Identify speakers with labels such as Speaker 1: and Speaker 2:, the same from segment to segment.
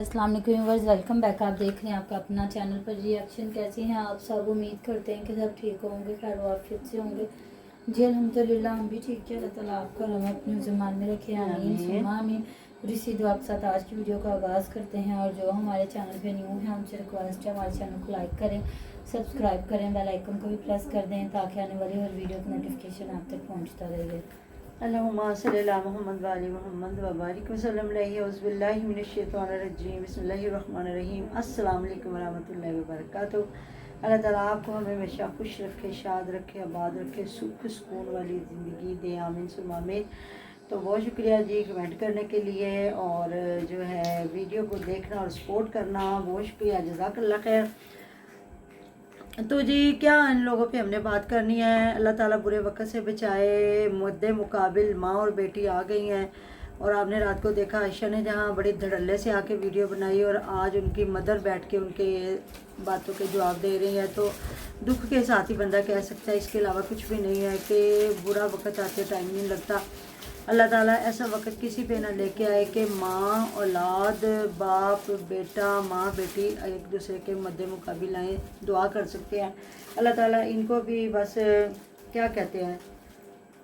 Speaker 1: अस्सलाम वालेकुम viewers, welcome back. आप देख रहे हैं आपका अपना चैनल पर रिएक्शन। कैसे हैं आप सब? उम्मीद करते हैं कि सब ठीक होंगे, खैर वाफियत से होंगे। जी अल्हम्दुलिल्लाह हम भी ठीक है। अल्लाह ताला आपका हम अपने ज़ुबान में रखे, आमीन सुम्मा आमीन। और इसी दुआ के साथ आज की वीडियो का आगाज़ करते हैं। और जो हमारे चैनल पे न्यू है उनसे रिक्वेस्ट है हमारे चैनल को लाइक करें, सब्सक्राइब करें, बेल आइकन को भी प्रेस कर दें ताकि आने वाली हर वीडियो का नोटिफिकेशन आप तक पहुँचता रहे।
Speaker 2: अल्लाहुम्मा सल्ली अला मुहम्मद व आलि मुहम्मद व बारिक वसल्लम अलैहि औज़ुबिल्लाहि मिनश्शैतानिर्रजीम बिस्मिल्लाहिर्रहमानिर्रहीम अस्सलामु अलैकुम व रहमतुल्लाहि व बरकातुहू। अल्लाह ताला आपको हमेशा खुश रखे, शाद रखे, आबाद रखे, सुख सुकून वाली ज़िंदगी दे, आमीन सुम्मा आमीन। तो बहुत शुक्रिया जी कमेंट करने के लिए और जो है वीडियो को देखना और सपोर्ट करना, बहुत शुक्रिया, जज़ाकल्लाह खैर। तो जी क्या इन लोगों पे हमने बात करनी है। अल्लाह ताला बुरे वक्त से बचाए। मुद्दे मुकाबिल माँ और बेटी आ गई हैं और आपने रात को देखा आयशा ने जहाँ बड़ी धड़ल्ले से आके वीडियो बनाई और आज उनकी मदर बैठ के उनके बातों के जवाब दे रही है। तो दुख के साथ ही बंदा कह सकता है, इसके अलावा कुछ भी नहीं है कि बुरा वक्त आते टाइम नहीं लगता। अल्लाह ताला ऐसा वक्त किसी पे ना लेके आए कि माँ औलाद, बाप बेटा, माँ बेटी एक दूसरे के मद्दे मुकाबिल आए, दुआ कर सकते हैं। अल्लाह ताला इनको भी बस क्या कहते हैं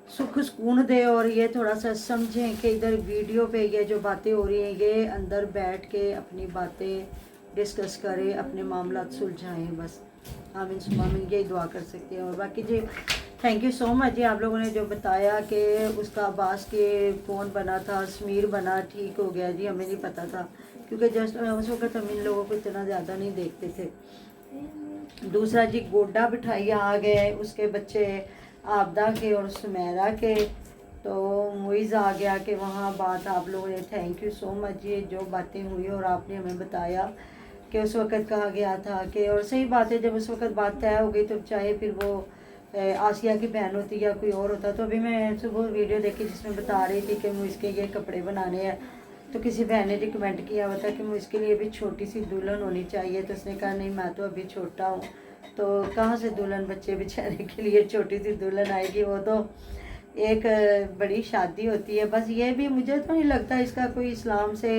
Speaker 2: सुख सुकून दे और ये थोड़ा सा समझें कि इधर वीडियो पे ये जो बातें हो रही हैं ये अंदर बैठ के अपनी बातें डिस्कस करें, अपने मामला सुलझाएं। बस आमीन सुम्मा आमीन, यही दुआ कर सकते हैं। और बाकी जी थैंक यू सो मच जी, आप लोगों ने जो बताया कि उसका अब्बास के फ़ोन बना था, समीर बना, ठीक हो गया जी, हमें नहीं पता था क्योंकि जस्ट उस वक्त हम इन लोगों को इतना ज़्यादा नहीं देखते थे। दूसरा जी गोड्डा बिठाई आ गए उसके बच्चे आबदा के और सुमेरा के, तो मुइज़ आ गया कि वहाँ बात आप लोगों ने, थैंक यू सो मच ये जो बातें हुई और आपने हमें बताया कि उस वक़्त कहा गया था कि, और सही बात है जब उस वक़्त बात तय हो गई तो चाहे फिर वो आसिया की बहन होती या कोई और होता। तो अभी मैं सुबह वीडियो देखी जिसमें बता रही थी कि मुझे इसके ये कपड़े बनाने हैं, तो किसी बहन ने रिकमेंड किया हुआ था कि मुझे इसके लिए भी छोटी सी दुल्हन होनी चाहिए। तो उसने कहा नहीं मैं तो अभी छोटा हूँ, तो कहाँ से दुल्हन बच्चे बेचारे के लिए छोटी सी दुल्हन आएगी, वो तो एक बड़ी शादी होती है। बस ये भी मुझे तो नहीं लगता इसका कोई इस्लाम से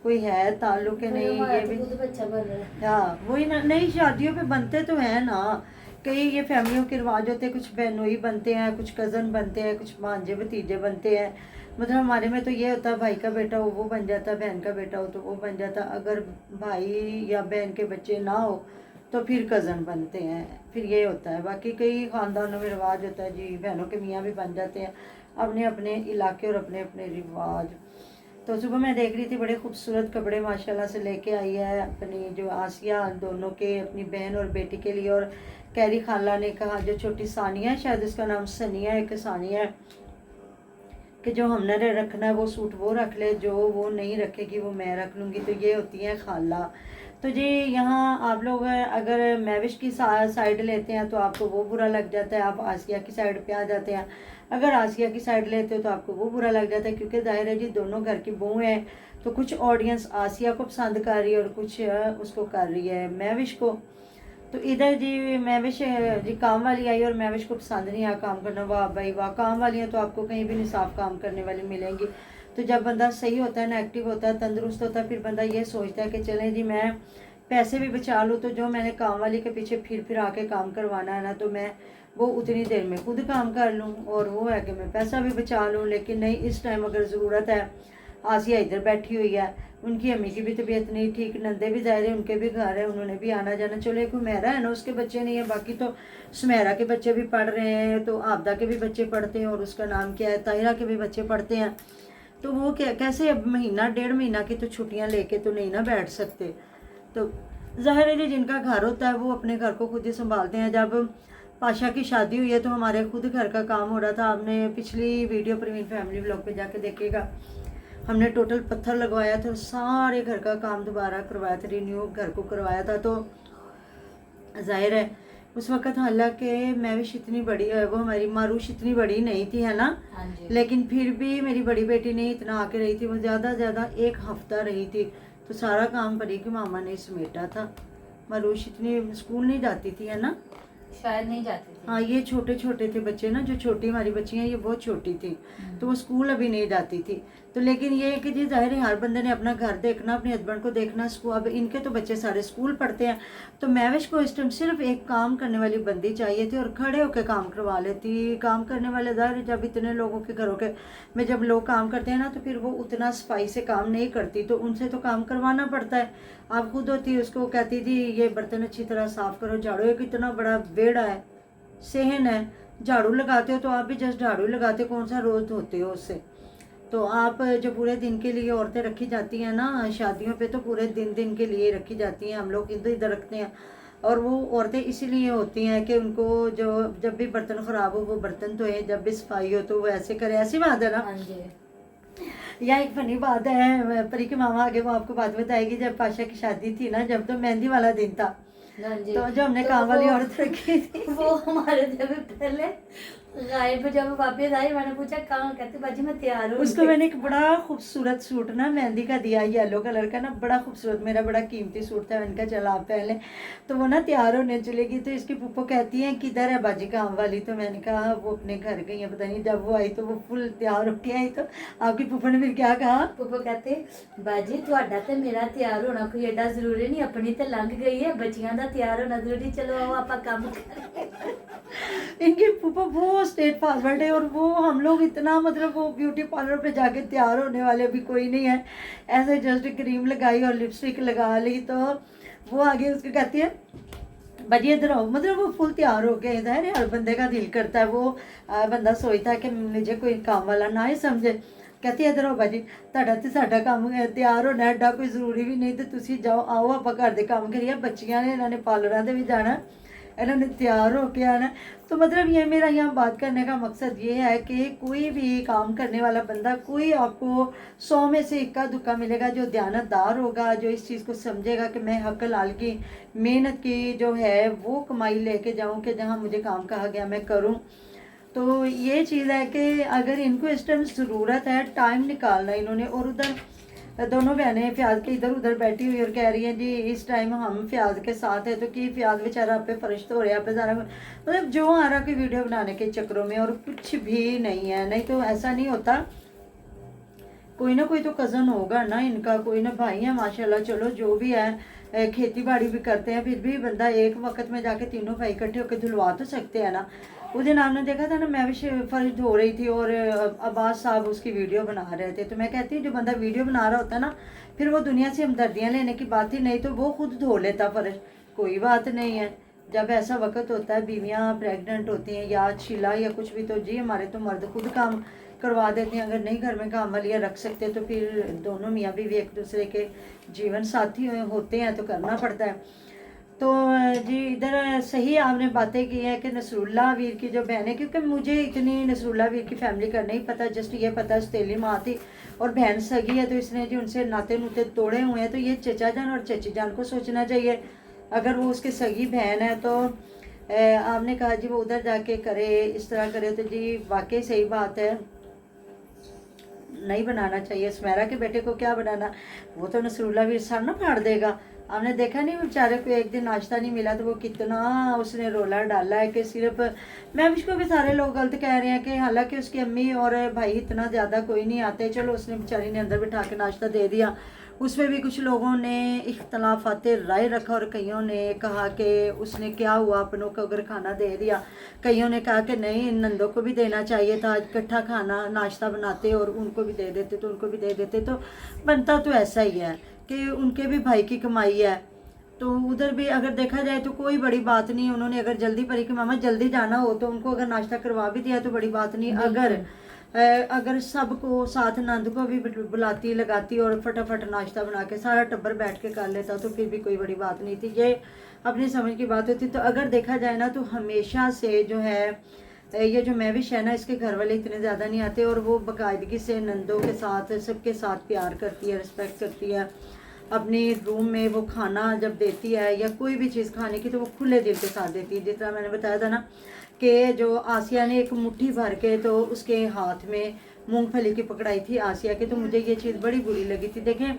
Speaker 2: कोई है ताल्लुक है, नहीं ये भी
Speaker 1: बच्चा बन रहा है।
Speaker 2: हाँ वही ना, नई शादियों पे बनते तो हैं ना, कई ये फैमिलियों के रिवाज होते हैं, कुछ बहनोई बनते हैं, कुछ कज़न बनते हैं, कुछ भांजे भतीजे बनते हैं। मतलब हमारे में तो ये होता है भाई का बेटा हो वो बन जाता, बहन का बेटा हो तो वो बन जाता, अगर भाई या बहन के बच्चे ना हो तो फिर कज़न बनते हैं, फिर ये होता है। बाकी कई ख़ानदानों में रिवाज होता है जी बहनों के मियाँ भी बन जाते हैं, अपने अपने इलाके और अपने अपने रिवाज। तो सुबह मैं देख रही थी बड़े खूबसूरत कपड़े माशाल्लाह से लेके आई है अपनी जो आसिया दोनों के, अपनी बहन और बेटी के लिए। और कैरी खाला ने कहा जो छोटी सानिया है, शायद उसका नाम सनिया है कि सानिया है, कि जो हमने रखना है वो सूट वो रख ले, जो वो नहीं रखेगी वो मैं रख लूँगी। तो ये होती है खाला। तो जी यहाँ आप लोग अगर मैविश की साइड लेते हैं तो आपको वो बुरा लग जाता है, आप आसिया की साइड पे आ जाते हैं। अगर आसिया की साइड लेते हो तो आपको वो बुरा लग जाता है, क्योंकि जाहिर है जी दोनों घर की बहू हैं, तो कुछ ऑडियंस आसिया को पसंद कर रही है और कुछ उसको कर रही है मैविश को। तो इधर जी मैविश जी काम वाली आई और मैविश को पसंद नहीं आया काम करना। वाह भाई वाह, काम वाली हैं तो आपको कहीं भी नहीं साफ काम करने वाली मिलेंगी। तो जब बंदा सही होता है ना, एक्टिव होता है, तंदुरुस्त होता है, फिर बंदा ये सोचता है कि चलें जी मैं पैसे भी बचा लूँ, तो जो मैंने काम वाली के पीछे फिर आके काम करवाना है ना, तो मैं वो उतनी देर में खुद काम कर लूँ और वो है कि मैं पैसा भी बचा लूँ। लेकिन नहीं, इस टाइम अगर ज़रूरत है, आसिया इधर बैठी हुई है, उनकी अम्मी की भी तबीयत नहीं ठीक, नंदे भी दायरे उनके भी घर है, उन्होंने भी आना जाना। चलो एक मेरा है ना उसके बच्चे नहीं है, बाकी तो सुमेरा के बच्चे भी पढ़ रहे हैं, तो आबदा के भी बच्चे पढ़ते हैं, और उसका नाम क्या है ताहिरा के भी बच्चे पढ़ते हैं। तो वो क्या कैसे अब महीना डेढ़ महीना की तो छुट्टियां लेके तो नहीं ना बैठ सकते। तो ज़ाहिर है जी जिनका घर होता है वो अपने घर को खुद ही संभालते हैं। जब पाशा की शादी हुई है तो हमारे खुद घर का काम हो रहा था, आपने पिछली वीडियो प्रवीण फैमिली ब्लॉग पे जाके देखिएगा, हमने टोटल पत्थर लगवाया था, सारे घर का काम दोबारा करवाया था, रिन्यू घर को करवाया था। तो जाहिर है उस वक्त हालांकि मैविश इतनी बड़ी वो हमारी मारूश इतनी बड़ी नहीं थी, है ना, लेकिन फिर भी मेरी बड़ी बेटी ने इतना आके रही थी, वो ज़्यादा ज़्यादा एक हफ्ता रही थी, तो सारा काम परी की मामा ने समेटा था। मारूश इतनी स्कूल नहीं जाती थी, है ना,
Speaker 1: शायद नहीं जाती थी।
Speaker 2: हाँ ये छोटे छोटे थे बच्चे ना, जो छोटी हमारी बच्ची हैं ये बहुत छोटी थी, तो वो स्कूल अभी नहीं जाती थी। तो लेकिन ये है कि जी ज़ाहिर है हर बंदे ने अपना घर देखना, अपने हस्बैंड को देखना, अब इनके तो बच्चे सारे स्कूल पढ़ते हैं। तो महविश को इस टाइम सिर्फ एक काम करने वाली बंदी चाहिए थी और खड़े होकर काम करवा लेती। काम करने वाले ज़ाहिर जब इतने लोगों के घरों के में जब लोग काम करते हैं ना, तो फिर वो उतना सफाई से काम नहीं करती, तो उनसे तो काम करवाना पड़ता है। आप खुद होती है उसको कहती जी ये बर्तन अच्छी तरह साफ़ करो, झाड़ू, एक इतना बड़ा बेड़ा है, सहन है, झाड़ू लगाते हो तो आप भी जस्ट झाड़ू लगाते, कौन सा रोज़ धोते हो उससे। तो आप जो पूरे दिन के लिए औरतें रखी जाती हैं ना शादियों पे, तो पूरे दिन के लिए रखी जाती हैं। हम लोग इधर इधर रखते हैं, और वो औरतें इसीलिए होती हैं कि उनको जो जब भी बर्तन ख़राब हो वो बर्तन धोए, जब भी सफाई हो तो वो ऐसे करे। ऐसी बात है ना।
Speaker 1: हाँ जी।
Speaker 2: यह एक फनी बात है, परी की मामा आगे वो आपको बात बताएगी। जब पाशा की शादी थी ना, जब तो मेहंदी वाला दिन था,
Speaker 1: हाँ जी।
Speaker 2: तो जो हमने
Speaker 1: तो
Speaker 2: काम वाली
Speaker 1: वो-
Speaker 2: औरत रखी थी,
Speaker 1: वो हमारे जब पहले गायब, जब वापस आई मैंने पूछा कहाँ, कहते बाजी मैं तैयार हूँ।
Speaker 2: उसको मैंने एक बड़ा खूबसूरत सूट ना मेहंदी का दिया, येलो कलर का ना, बड़ा खूबसूरत, मेरा बड़ा कीमती सूट था। मैंने कहा चल आप पहले। तो वो ना तैयार होने चलेगी, तो इसकी पुप्पो कहती है किधर है बाजी काम वाली। तो मैंने कहा वो अपने घर गई है, पता नहीं। जब वो आई तो वो फुल तैयार होके आई, तो आपकी पुप्पो ने फिर क्या कहा?
Speaker 1: पुप्पो कहते बाजी ਤੁਹਾਡਾ ਤੇ ਮੇਰਾ ਤਿਆਰ ਹੋਣਾ ਕੋਈ ਐਡਾ ਜ਼ਰੂਰੀ ਨਹੀਂ, ਆਪਣੀ ਤੇ ਲੰਘ ਗਈ ਹੈ, ਬੱਚਿਆਂ ਦਾ ਤਿਆਰ ਹੋਣਾ ਜ਼ਰੂਰੀ, ਚਲੋ आओ ਆਪਾਂ ਕੰਮ करें।
Speaker 2: इनकी पुप्पो बहुत स्टेट फॉरवर्ड है, और वो हम लोग इतना मतलब वो ब्यूटी पार्लर पे जाके तैयार होने वाले अभी कोई नहीं है। ऐसे जस्ट क्रीम लगाई और लिपस्टिक लगा ली, तो वो आगे उसको कहती है बाजी इधर आओ। मतलब वो फुल तैयार हो गए। इधर हर बंदे का दिल करता है, वो बंदा सोचता है कि मुझे कोई काम वाला ना ही समझे। कहती है इधर आओ बाजी, ਤੁਹਾਡਾ ਤੇ ਸਾਡਾ ਕੰਮ ਤਿਆਰ ਹੋਣਾ ਐਡਾ ਕੋਈ ਜ਼ਰੂਰੀ ਵੀ ਨਹੀਂ, ਤੇ ਤੁਸੀਂ ਜਾਓ, आओ ਆਪਾਂ घर ਦੇ ਕੰਮ ਕਰੀਏ। ਬੱਚੀਆਂ ਨੇ ਇਹਨਾਂ ਨੇ ਪਾਰਲਰਾਂ ਦੇ ਵੀ ਜਾਣਾ, इन्होंने तैयार होके आना। तो मतलब ये मेरा यहाँ बात करने का मकसद ये है कि कोई भी काम करने वाला बंदा, कोई आपको 100 में से इक्का दुक्का मिलेगा जो दयानतदार होगा, जो इस चीज़ को समझेगा कि मैं हक लाल की मेहनत की जो है वो कमाई लेके जाऊँ, कि जहाँ मुझे काम कहा गया मैं करूँ। तो ये चीज़ है कि अगर इनको इस टाइम ज़रूरत है, टाइम निकालना इन्होंने। और उधर दोनों बहनें फ्याज के इधर उधर बैठी हुई और कह रही हैं जी इस टाइम हम फ्याज के साथ है, तो कि फ्याज बेचारा आप पे फरिश्त हो रहा है, आप पे सारा मतलब जो आ रहा कोई वीडियो बनाने के चक्करों में, और कुछ भी नहीं है। नहीं तो ऐसा नहीं होता, कोई ना कोई तो कज़न होगा ना इनका, कोई ना भाई है माशाल्लाह। चलो जो भी है, खेती बाड़ी भी करते हैं, फिर भी बंदा एक वक्त में जाके तीनों भाई इकट्ठे होकर धुलवा तो सकते हैं ना। उस दिन आपने देखा था ना, मैं भी फर्श धो रही थी और अब्बास साहब उसकी वीडियो बना रहे थे। तो मैं कहती हूँ जो बंदा वीडियो बना रहा होता है ना, फिर वो दुनिया से हमदर्दियाँ लेने की बात ही नहीं, तो वो खुद धो लेता फर्श, कोई बात नहीं है। जब ऐसा वक्त होता है, बीवियाँ प्रेग्नेंट होती हैं या शीला या कुछ भी, तो जी हमारे तो मर्द खुद काम करवा देते हैं। अगर नहीं घर में काम वालियाँ रख सकते, तो फिर दोनों मियाँ बीवी एक दूसरे के जीवन साथी होते हैं, तो करना पड़ता है। तो जी इधर सही आपने बातें की हैं कि नसरुल्ला वीर की जो बहन है, क्योंकि मुझे इतनी नसरुल्ला वीर की फैमिली का नहीं पता, जस्ट ये पता सतीली माँ थी और बहन सगी है, तो इसने जी उनसे नाते नुते तोड़े हुए हैं। तो ये चचा जान और चची जान को सोचना चाहिए, अगर वो उसकी सगी बहन है तो आपने कहा जी वो उधर जाके करे, इस तरह करे, तो जी वाकई सही बात है, नहीं बनाना चाहिए। सुमेरा के बेटे को क्या बनाना, वो तो नसरुल्ला वीर सर ना फाड़ देगा। आपने देखा नहीं बेचारे को एक दिन नाश्ता नहीं मिला तो वो कितना उसने रोला डाला है कि सिर्फ, मैं उसको भी सारे लोग गलत कह रहे हैं कि हालांकि उसकी अम्मी और भाई इतना ज़्यादा कोई नहीं आते, चलो उसने बेचारी ने अंदर बिठा के नाश्ता दे दिया। उसमें भी कुछ लोगों ने इख्तलाफात राय रखा और कईयों ने कहा कि उसने क्या हुआ अपनों को अगर खाना दे दिया, कईयों ने कहा कि नहीं नंदों को भी देना चाहिए था, इकट्ठा खाना नाश्ता बनाते और उनको भी दे देते, तो उनको भी दे देते। तो बनता तो ऐसा ही है कि उनके भी भाई की कमाई है, तो उधर भी अगर देखा जाए तो कोई बड़ी बात नहीं। उन्होंने अगर जल्दी परी की मामा जल्दी जाना हो तो उनको अगर नाश्ता करवा भी दिया तो बड़ी बात नहीं। अगर सबको साथ नंद को भी बुलाती लगाती और फटाफट नाश्ता बना के सारा टब्बर बैठ के कर लेता तो फिर भी कोई बड़ी बात नहीं थी। ये अपनी समझ की बात होती। तो अगर देखा जाए ना तो हमेशा से जो है ये जो महविश है ना, इसके घर वाले इतने ज़्यादा नहीं आते और वो बाकायदगी से नंदों के साथ सबके साथ प्यार करती है, रिस्पेक्ट करती है। अपने रूम में वो खाना जब देती है या कोई भी चीज़ खाने की तो वो खुले दिल के साथ देती है। जिस तरह मैंने बताया था ना कि जो आसिया ने एक मुट्ठी भर के तो उसके हाथ में मूंगफली की पकड़ाई थी आसिया के, तो मुझे ये चीज़ बड़ी बुरी लगी थी। देखें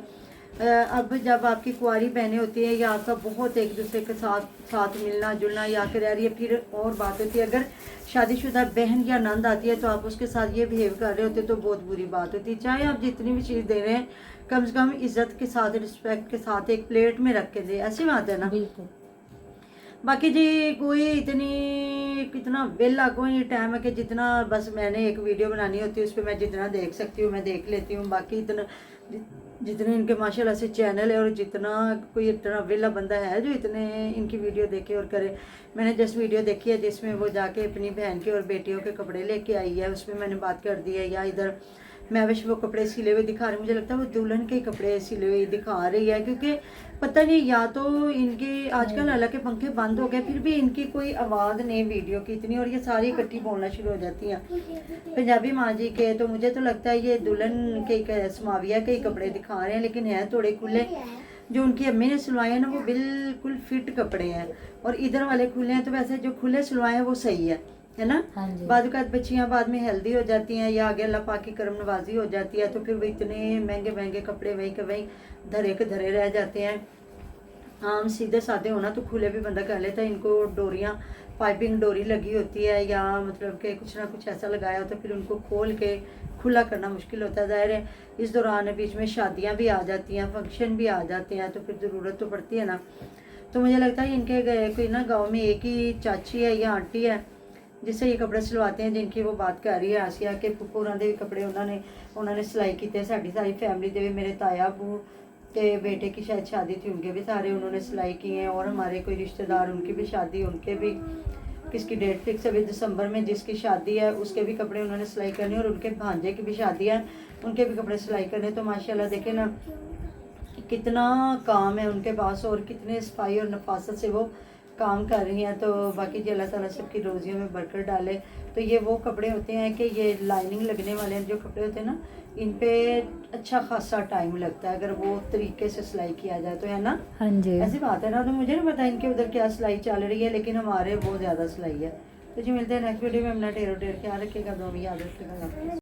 Speaker 2: अब जब आपकी कुंवारी बहनें होती हैं या आपका बहुत एक दूसरे के साथ मिलना जुलना या फिर रह रही है, फिर और बात होती है। अगर शादीशुदा बहन या नंद आती है तो आप उसके साथ ये बिहेव कर रहे होते तो बहुत बुरी बात होती है। चाहे आप जितनी भी चीज़ दे रहे हैं, कम से कम इज्जत के साथ, रिस्पेक्ट के साथ एक प्लेट में रख के दे, ऐसी बात है ना।
Speaker 1: बिल्कुल।
Speaker 2: बाकी जी कोई कितना वेला कोई टाइम है कि जितना बस मैंने एक वीडियो बनानी होती है उस पर मैं जितना देख सकती हूँ मैं देख लेती हूँ। बाकी इतना जितने इनके माशाल्लाह से चैनल है और जितना कोई इतना वेला बंदा है जो इतने इनकी वीडियो देखे और करे। मैंने जस्ट वीडियो देखी है जिसमें वो जाके अपनी बहन के और बेटियों के कपड़े लेके आई है, उसमें मैंने बात कर दी है। या इधर महविश वो कपड़े सिले हुए दिखा रही, मुझे लगता है वो दुल्हन के कपड़े सिले हुए दिखा रही है, क्योंकि पता नहीं या तो इनके आजकल हालांकि पंखे बंद हो गए फिर भी इनकी कोई आवाज़ नहीं वीडियो की इतनी, और ये सारी इकट्ठी बोलना शुरू हो जाती हैं पंजाबी माँ जी के। तो मुझे तो लगता है ये दुल्हन के समाविया के ही कपड़े दिखा रहे हैं, लेकिन हैं थोड़े खुले। जो उनकी अम्मी ने सिलवाए हैं ना वो बिल्कुल फिट कपड़े हैं, और इधर वाले खुले हैं। तो वैसे जो खुले सिलवाए हैं वो सही है ना।
Speaker 1: हाँ जी।
Speaker 2: बाद बच्चियाँ बाद में हेल्दी हो जाती हैं या आगे अल्लाह पाक की करम नवाजी हो जाती है, तो फिर वो इतने महंगे महंगे कपड़े वही के वही धरे के धरे रह जाते हैं। आम सीधे साधे होना तो खुले भी बंदा कर लेता है। इनको डोरियाँ पाइपिंग डोरी लगी होती है या मतलब कि कुछ ना कुछ ऐसा लगाया होता है, फिर उनको खोल के खुला करना मुश्किल होता है। ज़ाहिर है इस दौरान बीच में शादियाँ भी आ जाती हैं, फंक्शन भी आ जाते हैं, तो फिर ज़रूरत तो पड़ती है ना। तो मुझे लगता है इनके कोई ना गाँव में एक ही चाची है या आंटी है जिससे ये कपड़े सिलवाते हैं, जिनकी वो बात कर रही है आसिया के फुफूरां दे कपड़े उन्होंने सिलाई किए। साड़ी सारी फैमिली दे मेरे ताया अबू के बेटे की शायद शादी थी, उनके भी सारे उन्होंने सिलाई किए हैं। और हमारे कोई रिश्तेदार उनकी भी शादी, उनके भी किसकी डेट फिक्स है दिसंबर में जिसकी शादी है उसके भी कपड़े उन्होंने सिलाई करने, और उनके भांजे की भी शादी है उनके भी कपड़े सिलाई करने। तो माशाल्लाह देखे ना कितना काम है उनके पास और कितने सफाई और नफासत से वो काम कर रही हैं। तो बाकी जी अल्लाह ताला सबकी रोज़ियों में बरकत डाले। तो ये वो कपड़े होते हैं कि ये लाइनिंग लगने वाले जो कपड़े होते हैं ना, इन पे अच्छा खासा टाइम लगता है अगर वो तरीके से सिलाई किया जाए तो, है ना।
Speaker 1: हाँ जी।
Speaker 2: ऐसी बात है ना। तो मुझे नहीं पता इनके उधर क्या सिलाई चल रही है, लेकिन हमारे बहुत ज़्यादा सिलाई है। तो जी मिलते हैं नेक्स्ट वीडियो में। अपना ढेरों ढेर ख्याल रखिएगा, दुआ में याद रखिएगा।